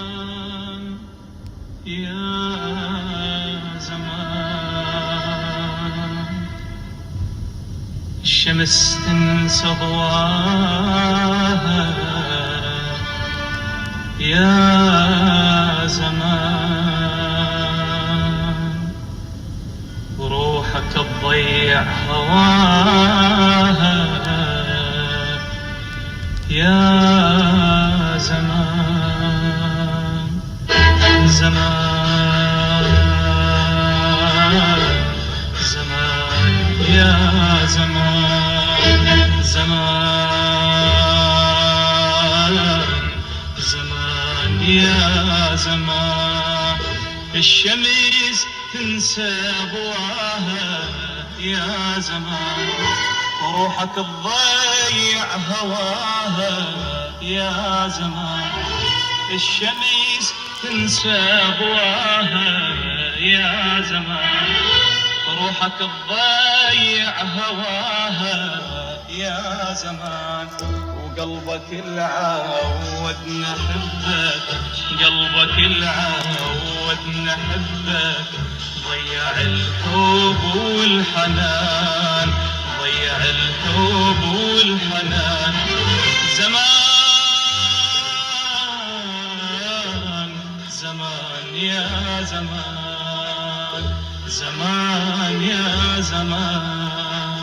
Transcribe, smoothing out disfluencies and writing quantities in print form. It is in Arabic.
زمان يا زمان الشمس تنسى ضواها يا زمان وروحك تضيع هواها يا زمان زمان زمان يا زمان زمان زمان يا زمان الشمس تنسى ضواها يا زمان وروحك تضيع هواها يا زمان الشمس تنسى ضواها يا زمان روحك تضيع هواها يا زمان وقلبك العود نحبك قلبك العود نحبك ضيع الحب والحنان ضيع الحب والحنان زمان زمان يا زمان زمان يا زمان